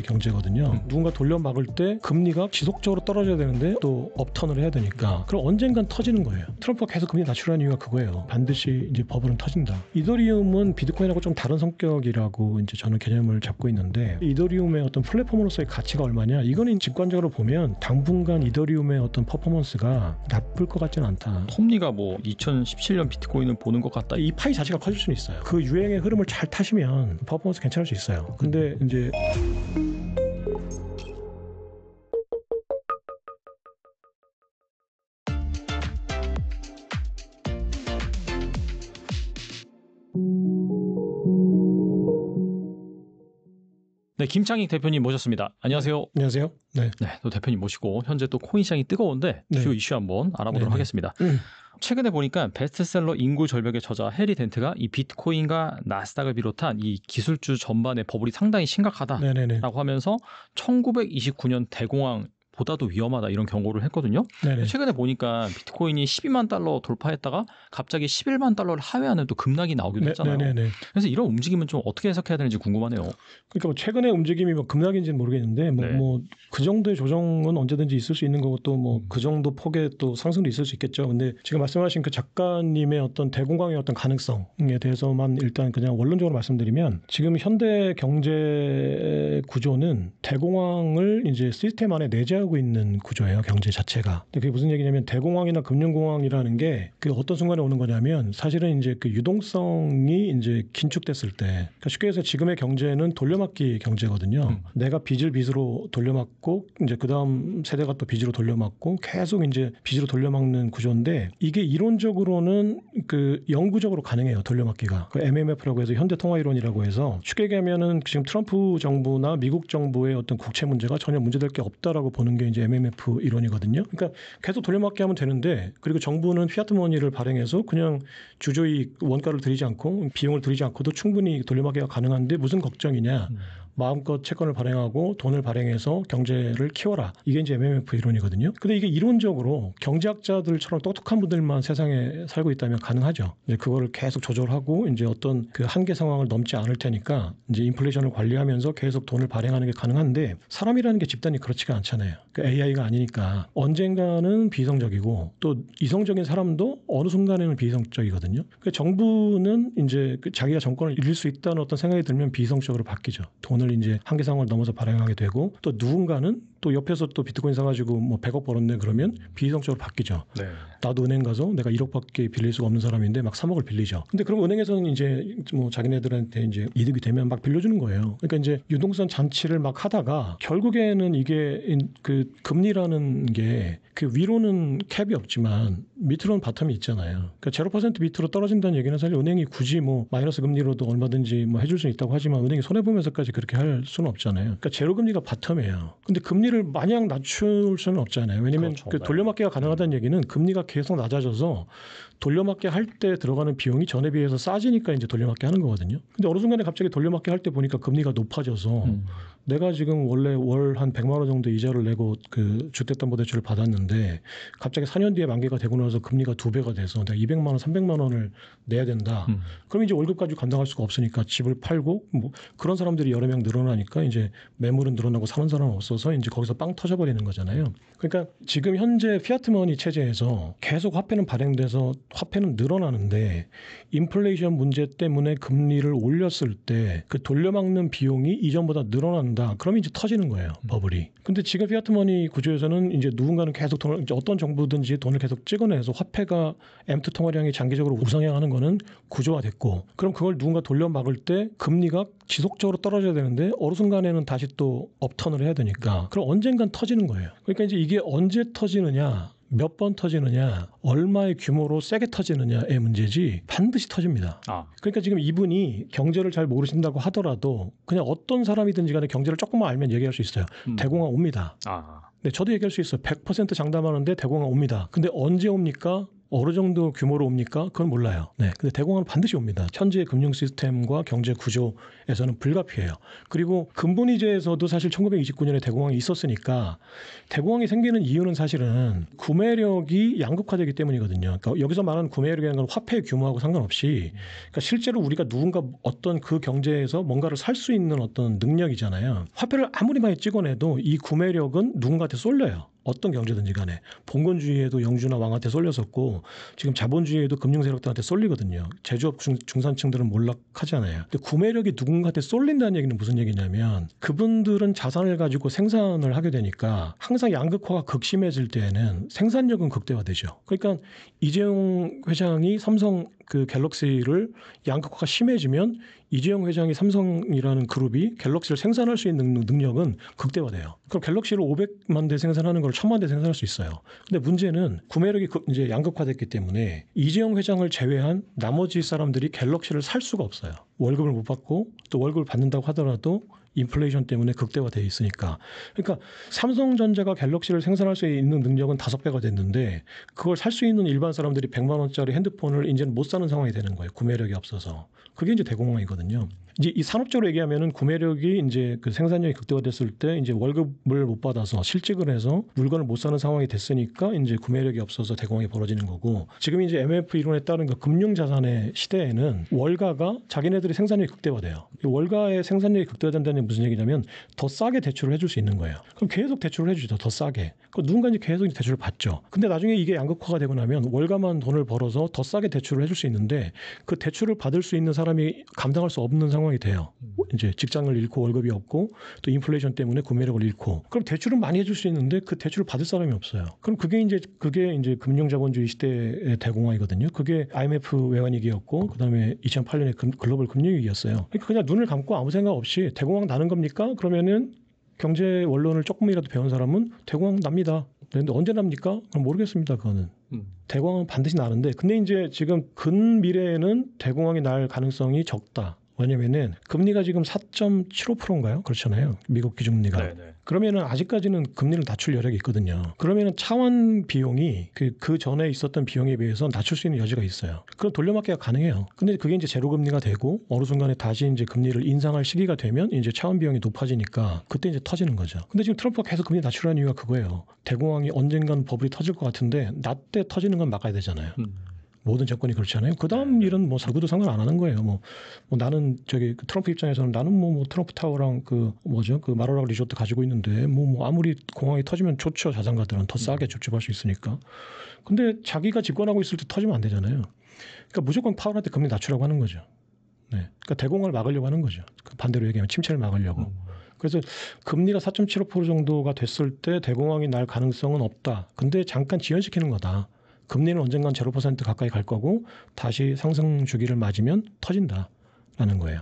경제거든요. 누군가 돌려막을 때 금리가 지속적으로 떨어져야 되는데 또 업턴을 해야 되니까 그럼 언젠간 터지는 거예요. 트럼프가 계속 금리 낮추려는 이유가 그거예요. 반드시 이제 버블은 터진다. 이더리움은 비트코인하고 좀 다른 성격이라고 이제 저는 개념을 잡고 있는데 이더리움의 어떤 플랫폼으로서의 가치가 얼마냐? 이거는 직관적으로 보면 당분간 이더리움의 어떤 퍼포먼스가 나쁠 것 같지는 않다. 톱니가 뭐 2017년 비트코인을 보는 것 같다. 이 파이 자체가 커질 수는 있어요. 그 유행의 흐름을 잘 타시면 퍼포먼스 괜찮을 수 있어요. 근데 이제 네, 김창익 대표님 모셨습니다. 안녕하세요. 안녕하세요. 네. 네, 또 대표님 모시고 현재 또 코인 시장이 뜨거운데 주요 이슈 한번 알아보도록 하겠습니다. 최근에 보니까 베스트셀러 인구 절벽의 저자 해리 덴트가 이 비트코인과 나스닥을 비롯한 이 기술주 전반의 버블이 상당히 심각하다라고 하면서 1929년 대공황 보다도 위험하다 이런 경고를 했거든요. 최근에 보니까 비트코인이 12만 달러 돌파했다가 갑자기 11만 달러를 하회하는 또 급락이 나오기도 했잖아요. 그래서 이런 움직임은 좀 어떻게 해석해야 되는지 궁금하네요. 그러니까 뭐 최근의 움직임이 뭐 급락인지는 모르겠는데 뭐 그 정도의 조정은 언제든지 있을 수 있는 거고 또 뭐 그 정도 폭의 또 상승도 있을 수 있겠죠. 근데 지금 말씀하신 그 작가님의 어떤 대공황의 어떤 가능성에 대해서만 일단 그냥 원론적으로 말씀드리면 지금 현대 경제 구조는 대공황을 이제 시스템 안에 내재하고 있는 구조예요. 경제 자체가. 근데 그게 무슨 얘기냐면 대공황이나 금융공황이라는 게 그 어떤 순간에 오는 거냐면 사실은 이제 그 유동성이 이제 긴축됐을 때 그러니까 쉽게 해서 지금의 경제는 돌려막기 경제거든요. 내가 빚을 빚으로 돌려막고 이제 그다음 세대가 또 빚으로 돌려막고 계속 이제 빚으로 돌려막는 구조인데 이게 이론적으로는 그 영구적으로 가능해요. 돌려막기가. 그 MMF라고 해서 현대통화이론이라고 해서 쉽게 얘기하면은 지금 트럼프 정부나 미국 정부의 어떤 국채 문제가 전혀 문제될 게 없다라고 보는 게 이제 MMF 이론이거든요. 그러니까 계속 돌려막기 하면 되는데 그리고 정부는 피아트 머니를 발행해서 그냥 주저익 원가를 들이지 않고 비용을 들이지 않고도 충분히 돌려막기가 가능한데 무슨 걱정이냐. 마음껏 채권을 발행하고 돈을 발행해서 경제를 키워라. 이게 이제 MMF 이론이거든요. 근데 이게 이론적으로 경제학자들처럼 똑똑한 분들만 세상에 살고 있다면 가능하죠. 이제 그거를 계속 조절하고 이제 어떤 그 한계 상황을 넘지 않을 테니까 이제 인플레이션을 관리하면서 계속 돈을 발행하는 게 가능한데 사람이라는 게 집단이 그렇지가 않잖아요. 그 AI가 아니니까 언젠가는 비이성적이고 또 이성적인 사람도 어느 순간에는 비이성적이거든요. 그 정부는 이제 자기가 정권을 잃을 수 있다는 어떤 생각이 들면 비이성적으로 바뀌죠. 돈을 이제 한계 상황을 넘어서 발행하게 되고 또 누군가는 또 옆에서 또 비트코인 사가지고 뭐 100억 벌었네 그러면 비이성적으로 바뀌죠. 나도 은행 가서 내가 1억밖에 빌릴 수가 없는 사람인데 막 3억을 빌리죠. 근데 그럼 은행에서는 이제 뭐 자기네들한테 이제 이득이 되면 막 빌려주는 거예요. 그러니까 이제 유동성 잔치를 막 하다가 결국에는 이게 그 금리라는 게 그 위로는 캡이 없지만 밑으로는 바텀이 있잖아요. 그러니까 0% 밑으로 떨어진다는 얘기는 사실 은행이 굳이 뭐 마이너스 금리로도 얼마든지 뭐 해줄 수 있다고 하지만 은행이 손해보면서까지 그렇게 할 수는 없잖아요. 그러니까 제로 금리가 바텀이에요. 근데 금리를 마냥 낮출 수는 없잖아요. 왜냐하면 그 돌려막기가 가능하다는 얘기는 금리가 계속 낮아져서 돌려막기 할 때 들어가는 비용이 전에 비해서 싸지니까 이제 돌려막기 하는 거거든요. 근데 어느 순간에 갑자기 돌려막기 할 때 보니까 금리가 높아져서 내가 지금 원래 월 한 100만 원 정도 이자를 내고 그 주택담보대출을 받았는데 갑자기 4년 뒤에 만기가 되고 나서 금리가 2배가 돼서 내가 200만 원, 300만 원을 내야 된다. 그럼 이제 월급 가지고 감당할 수가 없으니까 집을 팔고 뭐 그런 사람들이 여러 명 늘어나니까 이제 매물은 늘어나고 사는 사람은 없어서 이제 거기서 빵 터져버리는 거잖아요. 그러니까 지금 현재 피아트 머니 체제에서 계속 화폐는 발행돼서 화폐는 늘어나는데 인플레이션 문제 때문에 금리를 올렸을 때 그 돌려막는 비용이 이전보다 늘어난다. 그러면 이제 터지는 거예요. 버블이. 근데 지금 피아트 머니 구조에서는 이제 누군가는 계속 돈을 이제 어떤 정부든지 돈을 계속 찍어내서 화폐가 M2 통화량이 장기적으로 우상향하는 거는 구조화됐고 그럼 그걸 누군가 돌려막을 때 금리가 지속적으로 떨어져야 되는데 어느 순간에는 다시 또 업턴을 해야 되니까 그럼 언젠간 터지는 거예요. 그러니까 이제 이게 언제 터지느냐 몇 번 터지느냐 얼마의 규모로 세게 터지느냐의 문제지 반드시 터집니다. 그러니까 지금 이분이 경제를 잘 모르신다고 하더라도 그냥 어떤 사람이든지 간에 경제를 조금만 알면 얘기할 수 있어요. 대공황 옵니다. 네, 저도 얘기할 수 있어요. 100% 장담하는데 대공황 옵니다. 근데 언제 옵니까? 어느 정도 규모로 옵니까? 그건 몰라요. 네. 근데 대공황은 반드시 옵니다. 현재의 금융 시스템과 경제 구조에서는 불가피해요. 그리고 근본이제에서도 사실 1929년에 대공황이 있었으니까 대공황이 생기는 이유는 사실은 구매력이 양극화되기 때문이거든요. 그러니까 여기서 말하는 구매력이라는 건 화폐 규모하고 상관없이 그러니까 실제로 우리가 누군가 어떤 그 경제에서 뭔가를 살 수 있는 어떤 능력이잖아요. 화폐를 아무리 많이 찍어내도 이 구매력은 누군가한테 쏠려요. 어떤 경제든지 간에. 봉건주의에도 영주나 왕한테 쏠렸었고 지금 자본주의에도 금융세력들한테 쏠리거든요. 제조업 중산층들은 몰락하잖아요. 근데 구매력이 누군가한테 쏠린다는 얘기는 무슨 얘기냐면 그분들은 자산을 가지고 생산을 하게 되니까 항상 양극화가 극심해질 때에는 생산력은 극대화되죠. 그러니까 이재용 회장이 삼성 그 갤럭시를 양극화가 심해지면 이재용 회장이 삼성이라는 그룹이 갤럭시를 생산할 수 있는 능력은 극대화돼요. 그럼 갤럭시를 500만 대 생산하는 걸 1000만 대 생산할 수 있어요. 근데 문제는 구매력이 이제 양극화됐기 때문에 이재용 회장을 제외한 나머지 사람들이 갤럭시를 살 수가 없어요. 월급을 못 받고 또 월급을 받는다고 하더라도 인플레이션 때문에 극대화되어 있으니까. 그러니까 삼성전자가 갤럭시를 생산할 수 있는 능력은 5배가 됐는데 그걸 살 수 있는 일반 사람들이 100만 원짜리 핸드폰을 이제는 못 사는 상황이 되는 거예요. 구매력이 없어서. 그게 이제 대공황이거든요. 이제 이 산업적으로 얘기하면은 구매력이 이제 그 생산력이 극대화됐을 때 이제 월급을 못 받아서 실직을 해서 물건을 못 사는 상황이 됐으니까 이제 구매력이 없어서 대공황이 벌어지는 거고 지금 이제 MF 이론에 따른 그 금융자산의 시대에는 월가가 자기네들이 생산력이 극대화돼요. 월가의 생산력이 극대화된다는 게 무슨 얘기냐면 더 싸게 대출을 해줄 수 있는 거예요. 그럼 계속 대출을 해주죠. 더 싸게. 그럼 누군가 이제 계속 대출을 받죠. 근데 나중에 이게 양극화가 되고 나면 월가만 돈을 벌어서 더 싸게 대출을 해줄 수 있는데 그 대출을 받을 수 있는 사람이 감당할 수 없는 상황이 돼요. 이제 직장을 잃고 월급이 없고 또 인플레이션 때문에 구매력을 잃고 그럼 대출은 많이 해줄 수 있는데 그 대출을 받을 사람이 없어요. 그럼 그게 이제 금융자본주의 시대의 대공황이거든요. 그게 IMF 외환위기였고 그다음에 2008년에 글로벌 금융위기였어요. 그러니까 그냥 눈을 감고 아무 생각 없이 대공황 나는 겁니까? 그러면은 경제 원론을 조금이라도 배운 사람은 대공황 납니다. 근데 언제 납니까? 그럼 모르겠습니다. 그거는. 대공황은 반드시 나는데 근데 이제 지금 근미래에는 대공황이 날 가능성이 적다. 왜냐면은 금리가 지금 4.75%인가요? 그렇잖아요. 미국 기준금리가. 네네. 그러면은 아직까지는 금리를 낮출 여력이 있거든요. 그러면은 차원 비용이 그 전에 있었던 비용에 비해서 낮출 수 있는 여지가 있어요. 그럼 돌려막기가 가능해요. 근데 그게 이제 제로 금리가 되고 어느 순간에 다시 이제 금리를 인상할 시기가 되면 이제 차원 비용이 높아지니까 그때 이제 터지는 거죠. 근데 지금 트럼프가 계속 금리 낮추라는 이유가 그거예요. 대공황이 언젠간 버블이 터질 것 같은데 나 때 터지는 건 막아야 되잖아요. 모든 정권이 그렇잖아요. 그 다음 일은 뭐 누구도 상관 안 하는 거예요. 뭐 나는 그 트럼프 입장에서는 나는 뭐 트럼프 타워랑 그 마로라고 리조트 가지고 있는데 뭐 아무리 공항이 터지면 좋죠. 자산가들은 더 싸게 줍줍할 수 있으니까. 근데 자기가 집권하고 있을 때 터지면 안 되잖아요. 그러니까 무조건 파월한테 금리 낮추라고 하는 거죠. 네. 그러니까 대공황을 막으려고 하는 거죠. 반대로 얘기하면 침체를 막으려고. 그래서 금리가 4.75% 정도가 됐을 때 대공황이 날 가능성은 없다. 근데 잠깐 지연시키는 거다. 금리는 언젠간 0% 가까이 갈 거고 다시 상승 주기를 맞으면 터진다라는 거예요.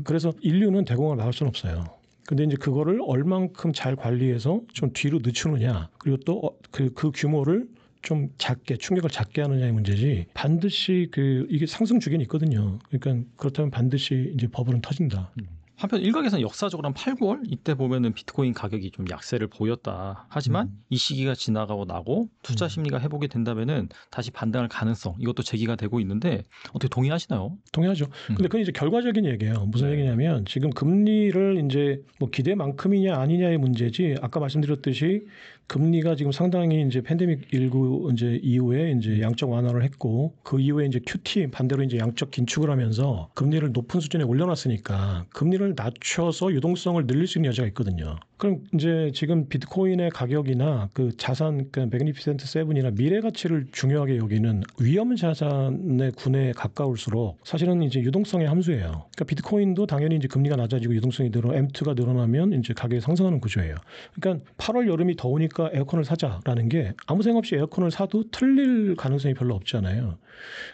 그래서 인류는 대공황을 막을 수는 없어요. 근데 이제 그거를 얼만큼 잘 관리해서 좀 뒤로 늦추느냐 그리고 또 그 규모를 좀 작게 충격을 작게 하느냐의 문제지 반드시 이게 상승 주기는 있거든요. 그러니까 그렇다면 반드시 이제 버블은 터진다. 한편 일각에서는 역사적으로 한 8, 9월 이때 보면은 비트코인 가격이 좀 약세를 보였다. 하지만 이 시기가 지나가고 나고 투자 심리가 회복이 된다면은 다시 반등할 가능성 이것도 제기가 되고 있는데 어떻게 동의하시나요? 동의하죠. 근데 그건 이제 결과적인 얘기예요. 무슨 얘기냐면 지금 금리를 이제 뭐 기대만큼이냐 아니냐의 문제지 아까 말씀드렸듯이 금리가 지금 상당히 이제 팬데믹 19 이제 이후에 이제 양적 완화를 했고 그 이후에 이제 QT 반대로 이제 양적 긴축을 하면서 금리를 높은 수준에 올려놨으니까 금리를 낮춰서 유동성을 늘릴 수 있는 여지가 있거든요. 그럼 이제 지금 비트코인의 가격이나 그 자산 그 매그니피센트 세븐이나 미래 가치를 중요하게 여기는 위험 자산의 군에 가까울수록 사실은 이제 유동성의 함수예요. 그러니까 비트코인도 당연히 이제 금리가 낮아지고 유동성이 M2가 늘어나면 이제 가격이 상승하는 구조예요. 그러니까 8월 여름이 더우니까 에어컨을 사자라는 게 아무 생각 없이 에어컨을 사도 틀릴 가능성이 별로 없잖아요.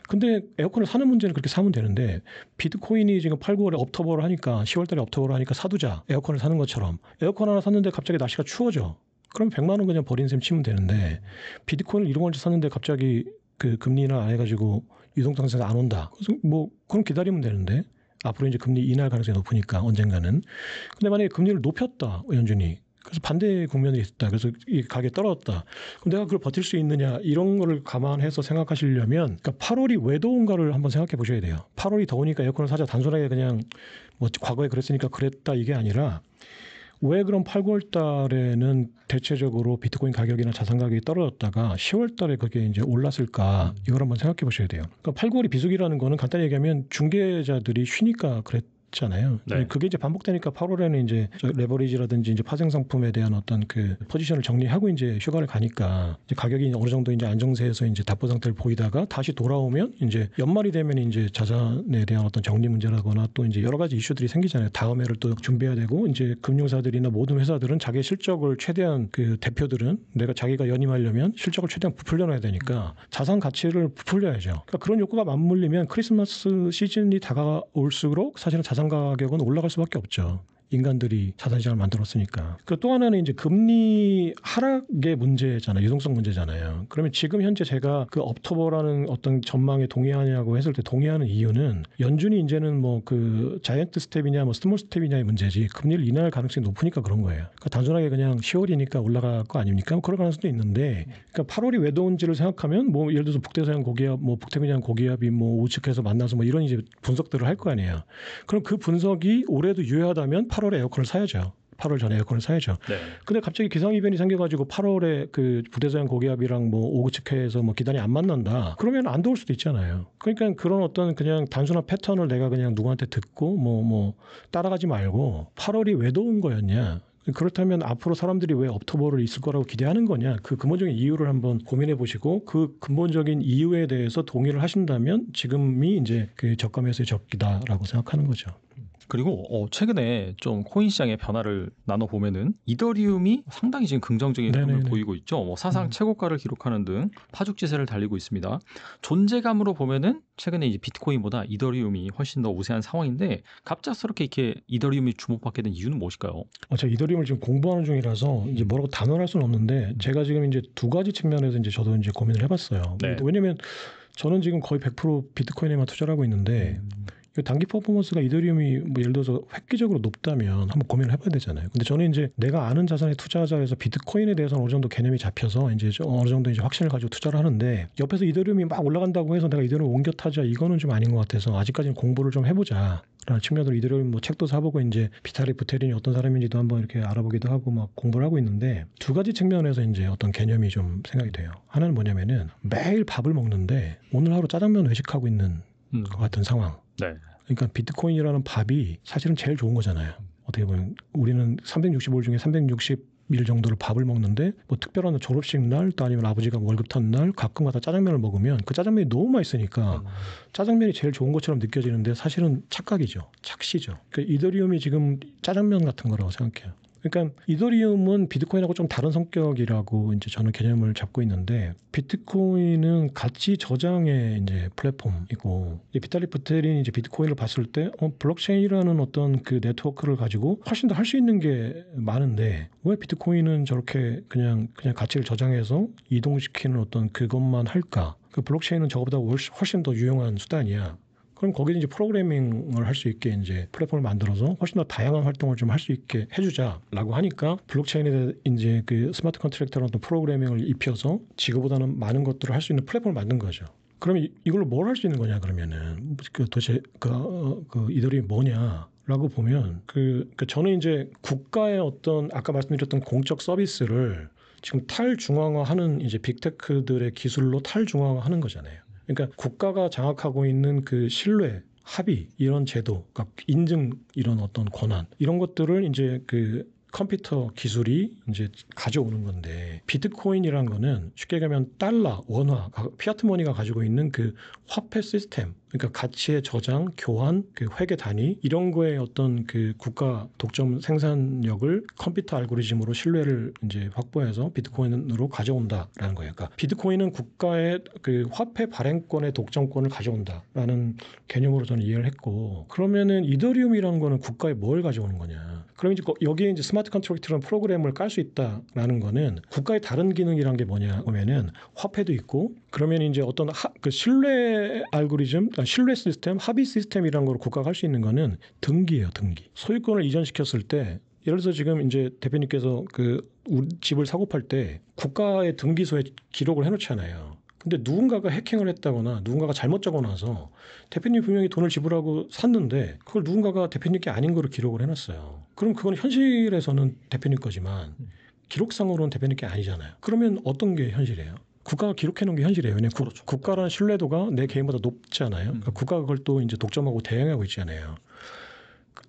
근데 에어컨을 사는 문제는 그렇게 사면 되는데 비트코인이 지금 8, 9월에 업터버를 하니까 10월 달에 업터버를 하니까 사두자. 에어컨을 사는 것처럼. 에어컨 하나 샀는데 갑자기 날씨가 추워져. 그럼 100만 원 그냥 버린 셈 치면 되는데 비트코인을 1억 원짜리 샀는데 갑자기 그 금리나 안 해가지고 유동성에서 안 온다. 그래서 뭐 그럼 기다리면 되는데 앞으로 이제 금리 인하할 가능성이 높으니까 언젠가는. 근데 만약에 금리를 높였다. 연준이. 그래서 반대 국면이 있다. 그래서 이 가격이 떨어졌다. 그럼 내가 그걸 버틸 수 있느냐 이런 거를 감안해서 생각하시려면 그러니까 8월이 왜 더운가를 한번 생각해 보셔야 돼요. 8월이 더우니까 에어컨을 사자 단순하게 그냥 뭐 과거에 그랬으니까 그랬다 이게 아니라 왜 그럼 8, 9월 달에는 대체적으로 비트코인 가격이나 자산 가격이 떨어졌다가 10월 달에 그게 이제 올랐을까 이걸 한번 생각해 보셔야 돼요. 그러니까 8, 9월이 비수기라는 거는 간단히 얘기하면 중개자들이 쉬니까 잖아요. 네. 그게 이제 반복되니까 8월에는 이제 레버리지라든지 이제 파생 상품에 대한 어떤 그 포지션을 정리하고 이제 휴가를 가니까 이제 가격이 어느 정도 이제 안정세에서 이제 답보 상태를 보이다가 다시 돌아오면 이제 연말이 되면 이제 자산에 대한 어떤 정리 문제라거나 또 이제 여러 가지 이슈들이 생기잖아요. 다음 해를 또 준비해야 되고 이제 금융사들이나 모든 회사들은 자기 실적을 최대한 그 대표들은 내가 자기가 연임하려면 실적을 최대한 부풀려놔야 되니까 자산 가치를 부풀려야죠. 그러니까 그런 욕구가 맞물리면 크리스마스 시즌이 다가올수록 사실은 자산 가격은 올라갈 수밖에 없죠. 인간들이 자산시장을 만들었으니까. 그리고 또 하나는 이제 금리 하락의 문제잖아요. 유동성 문제잖아요. 그러면 지금 현재 제가 그 업토버라는 어떤 전망에 동의하냐고 했을 때 동의하는 이유는 연준이 이제는 뭐 그 자이언트 스텝이냐 뭐 스몰 스텝이냐의 문제지 금리를 인하할 가능성이 높으니까 그런 거예요. 그러니까 단순하게 그냥 10월이니까 올라갈 거 아닙니까? 그럴 가능성도 있는데 그러니까 8월이 왜 더운지를 생각하면 뭐 예를 들어서 북대서양 고기압 뭐 북태평양 고기압이 뭐 우측해서 만나서 뭐 이런 이제 분석들을 할 거 아니에요. 그럼 그 분석이 올해도 유효하다면 8월에 에어컨을 사야죠. 8월 전에 에어컨을 사야죠. 네. 근데 갑자기 기상 이변이 생겨가지고 8월에 그 북대서양 고기압이랑 뭐 오후측해에서 뭐 기단이 안 만난다. 그러면 안 더울 수도 있잖아요. 그러니까 그런 어떤 그냥 단순한 패턴을 내가 그냥 누구한테 듣고 뭐 따라가지 말고 8월이 왜 더운 거였냐. 그렇다면 앞으로 사람들이 왜 업토버를 있을 거라고 기대하는 거냐. 그 근본적인 이유를 한번 고민해 보시고 그 근본적인 이유에 대해서 동의를 하신다면 지금이 이제 그 저가 매수의 적기다라고 생각하는 거죠. 그리고 최근에 좀 코인 시장의 변화를 나눠보면은 이더리움이 상당히 지금 긍정적인 흐름을 보이고 있죠. 뭐 사상 최고가를 기록하는 등 파죽지세를 달리고 있습니다. 존재감으로 보면은 최근에 이제 비트코인보다 이더리움이 훨씬 더 우세한 상황인데 갑작스럽게 이렇게 이더리움이 주목받게 된 이유는 무엇일까요? 제가 이더리움을 지금 공부하는 중이라서 이제 뭐라고 단언할 수는 없는데 제가 지금 이제 두 가지 측면에서 이제 저도 이제 고민을 해봤어요. 네. 왜냐면 저는 지금 거의 100% 비트코인에만 투자를 하고 있는데 단기 퍼포먼스가 이더리움이 뭐 예를 들어서 획기적으로 높다면 한번 고민을 해봐야 되잖아요. 근데 저는 이제 내가 아는 자산에 투자하자 해서 비트코인에 대해서는 어느 정도 개념이 잡혀서 이제 어느 정도 이제 확신을 가지고 투자를 하는데 옆에서 이더리움이 막 올라간다고 해서 내가 이더리움 옮겨 타자 이거는 좀 아닌 것 같아서 아직까지는 공부를 좀 해보자. 라는 측면으로 이더리움 뭐 책도 사보고 이제 비타릭 부테린이 어떤 사람인지도 한번 이렇게 알아보기도 하고 막 공부를 하고 있는데 두 가지 측면에서 이제 어떤 개념이 좀 생각이 돼요. 하나는 뭐냐면은 매일 밥을 먹는데 오늘 하루 짜장면 외식하고 있는 것 같은 상황. 네. 그러니까 비트코인이라는 밥이 사실은 제일 좋은 거잖아요. 어떻게 보면 우리는 365일 중에 360일 정도를 밥을 먹는데 뭐 특별한 졸업식 날 또 아니면 아버지가 월급 탄 날 가끔가다 짜장면을 먹으면 그 짜장면이 너무 맛있으니까 짜장면이 제일 좋은 것처럼 느껴지는데 사실은 착각이죠. 착시죠. 그러니까 이더리움이 지금 짜장면 같은 거라고 생각해요. 그러니까 이더리움은 비트코인하고 좀 다른 성격이라고 이제 저는 개념을 잡고 있는데 비트코인은 가치 저장의 이제 플랫폼이고 비탈릭 부테린이 이제 비트코인을 봤을 때 블록체인이라는 어떤 그 네트워크를 가지고 훨씬 더 할 수 있는 게 많은데 왜 비트코인은 저렇게 그냥 가치를 저장해서 이동시키는 어떤 그것만 할까? 그 블록체인은 저거보다 훨씬 더 유용한 수단이야. 그럼 거기는 이제 프로그래밍을 할 수 있게 이제 플랫폼을 만들어서 훨씬 더 다양한 활동을 좀 할 수 있게 해주자라고 하니까 블록체인에 이제 그 스마트 컨트랙터라는 어떤 프로그래밍을 입혀서 지구보다는 많은 것들을 할 수 있는 플랫폼을 만든 거죠. 그러면 이걸로 뭘 할 수 있는 거냐 그러면은 도대체 그 이더리움이 뭐냐라고 보면 저는 이제 국가의 어떤 아까 말씀드렸던 공적 서비스를 지금 탈중앙화하는 이제 빅테크들의 기술로 탈중앙화하는 거잖아요. 그러니까 국가가 장악하고 있는 그 신뢰, 합의 이런 제도, 그러니까 인증 이런 어떤 권한 이런 것들을 이제 그 컴퓨터 기술이 이제 가져오는 건데 비트코인이란 거는 쉽게 얘기하면 달러, 원화, 피아트 머니가 가지고 있는 그 화폐 시스템, 그러니까 가치의 저장, 교환, 그 회계 단위 이런 거에 어떤 그 국가 독점 생산력을 컴퓨터 알고리즘으로 신뢰를 이제 확보해서 비트코인으로 가져온다라는 거예요. 그러니까 비트코인은 국가의 그 화폐 발행권의 독점권을 가져온다라는 개념으로 저는 이해를 했고 그러면은 이더리움이라는 거는 국가에 뭘 가져오는 거냐? 그럼 이제 여기에 이제 스마트 컨트랙터라는 프로그램을 깔 수 있다라는 거는 국가의 다른 기능이란 게 뭐냐 하면은 화폐도 있고 그러면 이제 어떤 그 신뢰 알고리즘, 신뢰 시스템, 합의 시스템이라는 걸 국가가 할 수 있는 거는 등기예요, 등기. 소유권을 이전시켰을 때 예를 들어서 지금 이제 대표님께서 우리 집을 사고 팔 때 국가의 등기소에 기록을 해놓잖아요. 근데 누군가가 해킹을 했다거나 누군가가 잘못 적어놔서 대표님 분명히 돈을 지불하고 샀는데 그걸 누군가가 대표님께 아닌 거로 기록을 해놨어요. 그럼 그건 현실에서는 대표님 거지만 기록상으로는 대표님께 아니잖아요. 그러면 어떤 게 현실이에요? 국가가 기록해놓은 게 현실이에요. 왜냐하면 그렇죠. 국가라는 신뢰도가 내 개인보다 높잖아요. 그러니까 국가가 그걸 또 이제 독점하고 대행하고 있잖아요.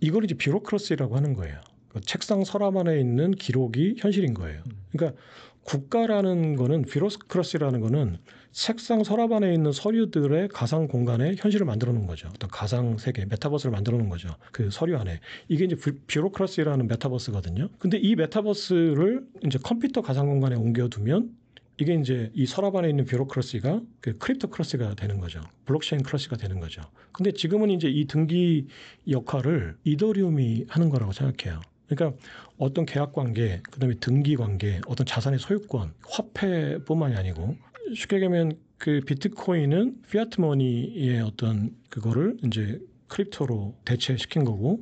이걸 이제 뷰로크러시라고 하는 거예요. 책상 서랍 안에 있는 기록이 현실인 거예요. 그러니까 국가라는 거는 뷰로크러시라는 거는 책상 서랍 안에 있는 서류들의 가상 공간에 현실을 만들어 놓은 거죠. 어떤 가상 세계, 메타버스를 만들어 놓은 거죠. 그 서류 안에. 이게 이제 뷰로크러시라는 메타버스거든요. 근데 이 메타버스를 이제 컴퓨터 가상 공간에 옮겨두면 이게 이제 이 서랍 안에 있는 뷰로크러시가 그 크립토크러시가 되는 거죠. 블록체인 크러시가 되는 거죠. 근데 지금은 이제 이 등기 역할을 이더리움이 하는 거라고 생각해요. 그러니까 어떤 계약 관계, 그다음에 등기 관계, 어떤 자산의 소유권, 화폐뿐만이 아니고 쉽게 얘기하면 그 비트코인은 피아트 머니의 어떤 그거를 이제 크립토로 대체시킨 거고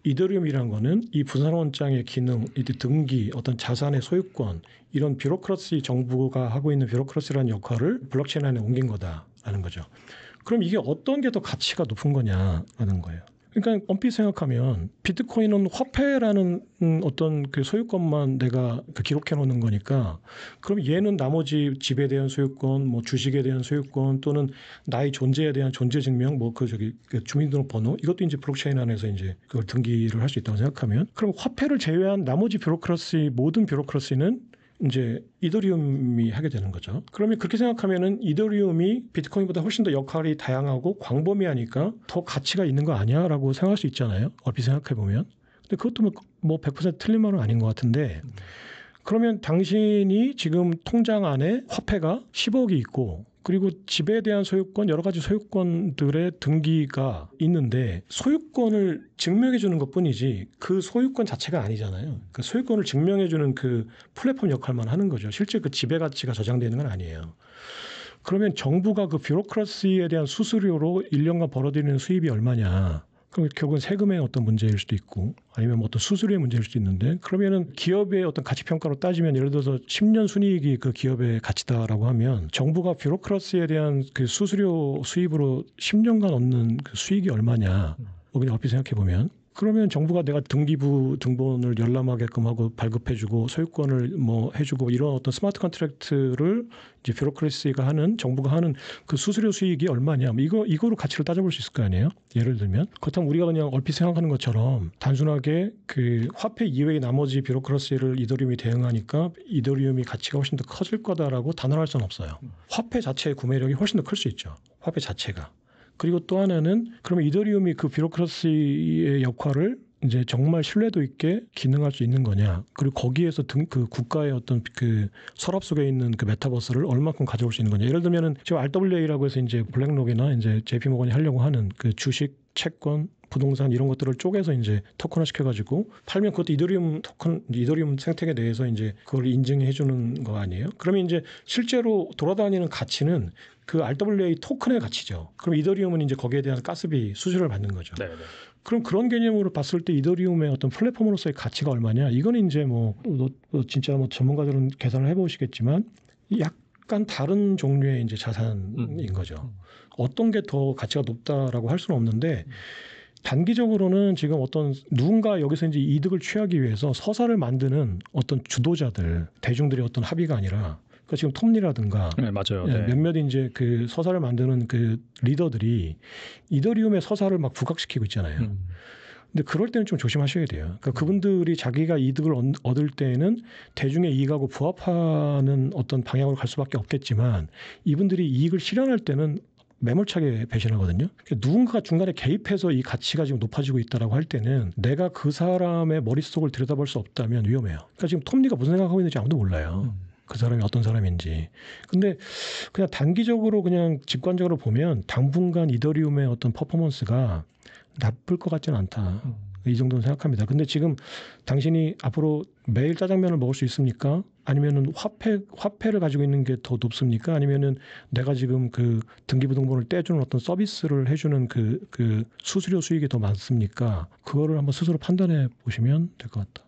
이더리움이란 거는 이 분산원장의 기능, 이 등기, 어떤 자산의 소유권 이런 뷰로크러시 정부가 하고 있는 뷰로크러시라는 역할을 블록체인 안에 옮긴 거다라는 거죠. 그럼 이게 어떤 게 더 가치가 높은 거냐라는 거예요. 그러니까 엄밀히 생각하면 비트코인은 화폐라는 어떤 그 소유권만 내가 기록해 놓는 거니까 그럼 얘는 나머지 집에 대한 소유권, 뭐 주식에 대한 소유권 또는 나의 존재에 대한 존재 증명, 뭐 그 주민등록번호 이것도 이제 블록체인 안에서 이제 그걸 등기를 할 수 있다고 생각하면 그럼 화폐를 제외한 나머지 뷰로크러시 모든 뷰로크러시는 이제 이더리움이 하게 되는 거죠. 그러면 그렇게 생각하면은 이더리움이 비트코인보다 훨씬 더 역할이 다양하고 광범위하니까 더 가치가 있는 거 아니야라고 생각할 수 있잖아요. 얼핏 생각해 보면. 근데 그것도 뭐 100% 틀린 말은 아닌 것 같은데 그러면 당신이 지금 통장 안에 화폐가 10억이 있고 그리고 집에 대한 소유권 여러 가지 소유권들의 등기가 있는데 소유권을 증명해 주는 것뿐이지 그 소유권 자체가 아니잖아요. 그 소유권을 증명해 주는 그 플랫폼 역할만 하는 거죠. 실제 그 지배 가치가 저장되는 건 아니에요. 그러면 정부가 그 뷰로크러시에 대한 수수료로 1년간 벌어들이는 수입이 얼마냐? 그럼 결국은 세금의 어떤 문제일 수도 있고 아니면 뭐 어떤 수수료의 문제일 수도 있는데 그러면은 기업의 어떤 가치 평가로 따지면 예를 들어서 10년 순이익이 그 기업의 가치다라고 하면 정부가 뷰로크러시에 대한 그 수수료 수입으로 10년간 얻는 그 수익이 얼마냐? 그냥 얼핏 생각해 보면 그러면 정부가 내가 등기부 등본을 열람하게끔 하고 발급해주고 소유권을 뭐 해주고 이런 어떤 스마트 컨트랙트를 이제 뷰로크러시가 하는 정부가 하는 그 수수료 수익이 얼마냐 이거로 가치를 따져볼 수 있을 거 아니에요. 예를 들면 그렇다면 우리가 그냥 얼핏 생각하는 것처럼 단순하게 그 화폐 이외의 나머지 뷰로크러시를 이더리움이 대응하니까 이더리움이 가치가 훨씬 더 커질 거다라고 단언할 수는 없어요. 화폐 자체의 구매력이 훨씬 더 클 수 있죠. 화폐 자체가. 그리고 또 하나는 그러면 이더리움이 그 뷰로크러시의 역할을 이제 정말 신뢰도 있게 기능할 수 있는 거냐. 그리고 거기에서 그 국가의 어떤 그 서랍 속에 있는 그 메타버스를 얼마큼 가져올 수 있는 거냐. 예를 들면은 지금 RWA라고 해서 이제 블랙록이나 이제 JP모건이 하려고 하는 그 주식, 채권, 부동산 이런 것들을 쪼개서 이제 토큰화 시켜가지고 팔면 그것도 이더리움 토큰, 이더리움 생태계 내에서 이제 그걸 인증해 주는 거 아니에요? 그러면 이제 실제로 돌아다니는 가치는 그 RWA 토큰의 가치죠. 그럼 이더리움은 이제 거기에 대한 가스비 수수료를 받는 거죠. 네네. 그럼 그런 개념으로 봤을 때 이더리움의 어떤 플랫폼으로서의 가치가 얼마냐? 이거는 이제 뭐 진짜 뭐 전문가들은 계산을 해보시겠지만 약간 다른 종류의 이제 자산인 거죠. 어떤 게 더 가치가 높다라고 할 수는 없는데 단기적으로는 지금 어떤 누군가 여기서 이제 이득을 취하기 위해서 서사를 만드는 어떤 주도자들, 대중들의 어떤 합의가 아니라 그러니까 지금 톱니라든가 네, 맞아요. 예, 네. 몇몇 이제 그 서사를 만드는 그 리더들이 이더리움의 서사를 막 부각시키고 있잖아요. 근데 그럴 때는 좀 조심하셔야 돼요. 그러니까 그분들이 자기가 이득을 얻을 때에는 대중의 이익하고 부합하는 어떤 방향으로 갈 수밖에 없겠지만 이분들이 이익을 실현할 때는 매몰차게 배신하거든요. 그러니까 누군가가 중간에 개입해서 이 가치가 지금 높아지고 있다라고 할 때는 내가 그 사람의 머릿속을 들여다볼 수 없다면 위험해요. 그러니까 지금 톱니가 무슨 생각하고 있는지 아무도 몰라요. 그 사람이 어떤 사람인지. 근데 그냥 단기적으로 그냥 직관적으로 보면 당분간 이더리움의 어떤 퍼포먼스가 나쁠 것 같지는 않다. 이 정도는 생각합니다. 근데 지금 당신이 앞으로 매일 짜장면을 먹을 수 있습니까? 아니면은 화폐를 가지고 있는 게 더 높습니까? 아니면은 내가 지금 그 등기부등본을 떼주는 어떤 서비스를 해주는 그 수수료 수익이 더 많습니까? 그거를 한번 스스로 판단해 보시면 될 것 같다.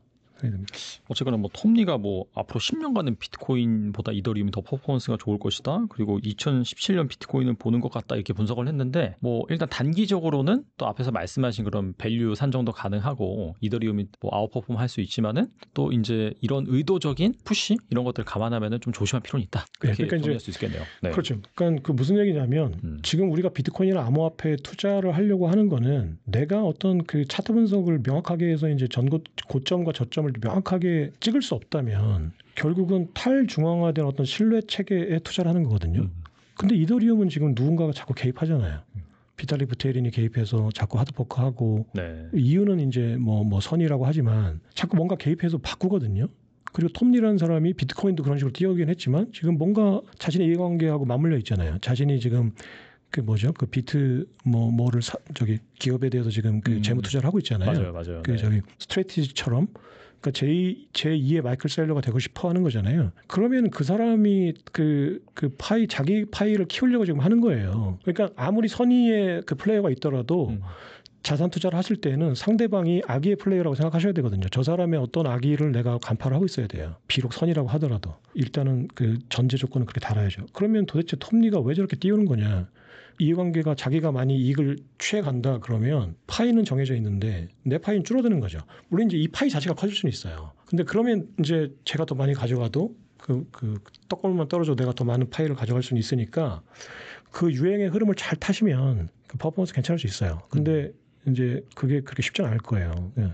됩니다. 어쨌거나 뭐 톱니가 뭐 앞으로 10년간은 비트코인보다 이더리움이 더 퍼포먼스가 좋을 것이다. 그리고 2017년 비트코인을 보는 것 같다 이렇게 분석을 했는데 뭐 일단 단기적으로는 또 앞에서 말씀하신 그런 밸류 산정도 가능하고 이더리움이 뭐 아웃퍼폼 할 수 있지만은 또 이제 이런 의도적인 푸시 이런 것들 감안하면은 좀 조심할 필요는 있다. 그렇게 그러니까 정리할 수 있겠네요. 네. 그렇죠. 그러니까 그 무슨 얘기냐면 지금 우리가 비트코인이나 암호화폐에 투자를 하려고 하는 거는 내가 어떤 그 차트 분석을 명확하게 해서 이제 고점과 저점을 명확하게 찍을 수 없다면 결국은 탈중앙화된 어떤 신뢰 체계에 투자를 하는 거거든요. 근데 이더리움은 지금 누군가가 자꾸 개입하잖아요. 비탈릭 부테린이 개입해서 자꾸 하드포크하고 네. 이유는 이제 뭐 선이라고 하지만 자꾸 뭔가 개입해서 바꾸거든요. 그리고 톱니라는 사람이 비트코인도 그런 식으로 뛰어오긴 했지만 지금 뭔가 자신의 이해관계하고 맞물려 있잖아요. 자신이 지금 그 비트 뭐를 저기 기업에 대해서 지금 그 재무 투자를 하고 있잖아요. 맞아요. 그 저기 스트래티지처럼 그러니까 제2의 마이클 사일러가 되고 싶어 하는 거잖아요. 그러면 그 사람이 그 자기 파이를 키우려고 지금 하는 거예요. 그러니까 아무리 선의의 그 플레이어가 있더라도 자산 투자를 하실 때는 상대방이 악의의 플레이어라고 생각하셔야 되거든요. 저 사람의 어떤 악의를 내가 간파를 하고 있어야 돼요. 비록 선이라고 하더라도 일단은 그 전제 조건은 그렇게 달아야죠. 그러면 도대체 톱니가 왜 저렇게 띄우는 거냐? 이해관계가 자기가 많이 이익을 취해간다 그러면 파이는 정해져 있는데 내 파이는 줄어드는 거죠. 물론 이제 이 파이 자체가 커질 수는 있어요. 근데 그러면 이제 제가 더 많이 가져가도 그 떡고물만 떨어져 내가 더 많은 파이를 가져갈 수는 있으니까 그 유행의 흐름을 잘 타시면 그 퍼포먼스 괜찮을 수 있어요. 근데 이제 그게 그렇게 쉽지 않을 거예요. 예.